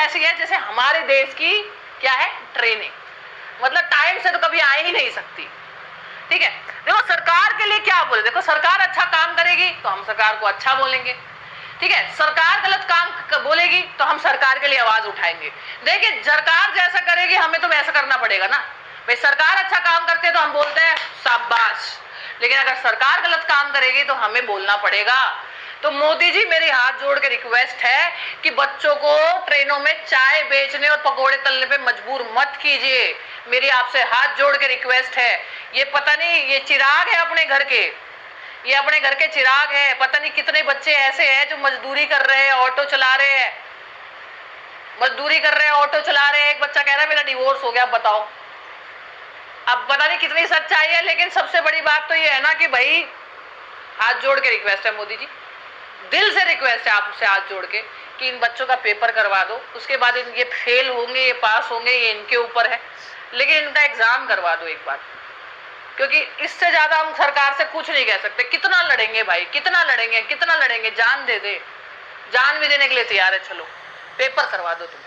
ऐसी है जैसे हमारे देश की क्या है, ट्रेनें, मतलब टाइम से तो कभी आ ही नहीं सकती। ठीक है, देखो सरकार के लिए क्या बोले, देखो सरकार अच्छा काम करेगी तो हम सरकार को अच्छा बोलेंगे, ठीक है, सरकार गलत काम बोलेगी तो हम सरकार के लिए आवाज उठाएंगे। देखिए सरकार जैसा करेगी हमें तो वैसा करना पड़ेगा ना भाई। सरकार अच्छा काम करते है तो हम बोलते हैं शाबाश, लेकिन अगर सरकार गलत काम करेगी तो हमें बोलना पड़ेगा। तो मोदी जी मेरी हाथ जोड़ के रिक्वेस्ट है कि बच्चों को ट्रेनों में चाय बेचने और पकोड़े तलने पे मजबूर मत कीजिए। मेरी आपसे हाथ जोड़ के रिक्वेस्ट है। ये पता नहीं, ये चिराग है अपने घर के, ये अपने घर के चिराग है। पता नहीं कितने बच्चे ऐसे हैं जो मजदूरी कर रहे हैं, ऑटो चला रहे हैं, मजदूरी कर रहे हैं, ऑटो चला रहे हैं। एक बच्चा कह रहा है मेरा डिवोर्स हो गया, बताओ। अब पता नहीं कितनी सच्चाई है, लेकिन सबसे बड़ी बात तो ये है ना कि भाई हाथ जोड़ के रिक्वेस्ट है मोदी जी, दिल से रिक्वेस्ट है आपसे हाथ जोड़ के कि इन बच्चों का पेपर करवा दो। उसके बाद ये फेल होंगे, ये पास होंगे, ये इनके ऊपर है, लेकिन इनका एग्जाम करवा दो एक बार, क्योंकि इससे ज्यादा हम सरकार से कुछ नहीं कह सकते। कितना लड़ेंगे भाई, कितना लड़ेंगे, कितना लड़ेंगे, जान दे दे, जान भी देने के लिए तैयार है। चलो पेपर करवा दो तुम,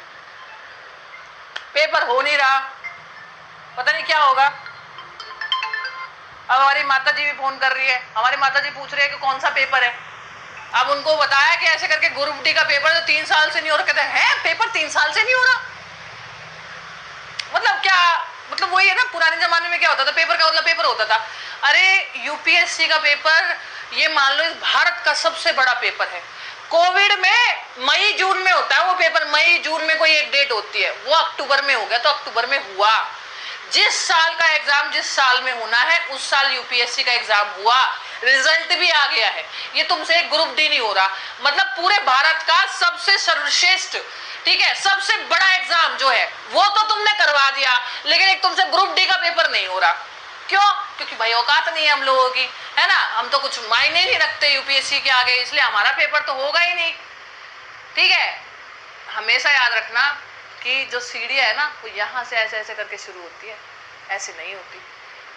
पेपर हो नहीं रहा, पता नहीं क्या होगा। अब हमारी माता जी भी फोन कर रही है, हमारी माता जी पूछ रही है कि कौन सा पेपर है। अब उनको बताया कि ऐसे करके ग्रुप डी का पेपर तो 3 साल से नहीं हो रहा। कहते हैं पेपर 3 साल से नहीं हो रहा, मतलब क्या, मतलब वही है ना, पुराने जमाने में क्या होता था, पेपर का मतलब पेपर होता था। अरे यूपीएससी का पेपर ये मान लो इस भारत का सबसे बड़ा पेपर है। कोविड में मई जून में होता है वो पेपर, मई जून में कोई एक डेट होती है, वो अक्टूबर में हो गया तो अक्टूबर में हुआ। जिस साल का एग्जाम जिस साल में होना है उस साल यूपीएससी का एग्जाम हुआ, रिजल्ट भी आ गया है। ये तुमसे एक ग्रुप डी नहीं हो रहा, मतलब पूरे भारत का सबसे सर्वश्रेष्ठ, ठीक है, सबसे बड़ा एग्जाम जो है वो तो तुमने करवा दिया, लेकिन एक तुमसे ग्रुप डी का पेपर नहीं हो रहा। क्यों? क्योंकि भाई औकात नहीं है हम लोगों की, है ना, हम तो कुछ मायने नहीं रखते यूपीएससी के आगे, इसलिए हमारा पेपर तो होगा ही नहीं। ठीक है, हमेशा याद रखना कि जो सीढ़ियां है ना वो यहाँ से ऐसे ऐसे करके शुरू होती है, ऐसे नहीं होती।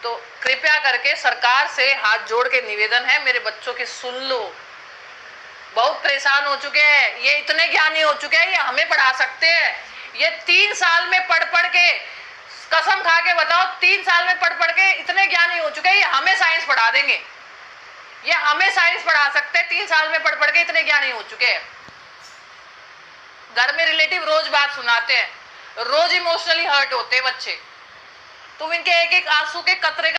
तो कृपया करके सरकार से हाथ जोड़ के निवेदन है, मेरे बच्चों की सुन लो। बहुत परेशान हो चुके हैं, ये इतने ज्ञानी हो चुके हैं, ये हमें पढ़ा सकते हैं। ये 3 साल में पढ़ पढ़ के, कसम खा के बताओ, 3 साल में पढ़ पढ़ के इतने ज्ञानी हो चुके हैं, ये हमें साइंस पढ़ा देंगे, ये हमें साइंस पढ़ा सकते हैं। 3 साल में पढ़ पढ़ के इतने ज्ञानी हो चुके हैं। घर में रिलेटिव रोज बात सुनाते हैं, रोज इमोशनली हर्ट होते हैं बच्चे, तुम इनके एक एक आंसू के कतरे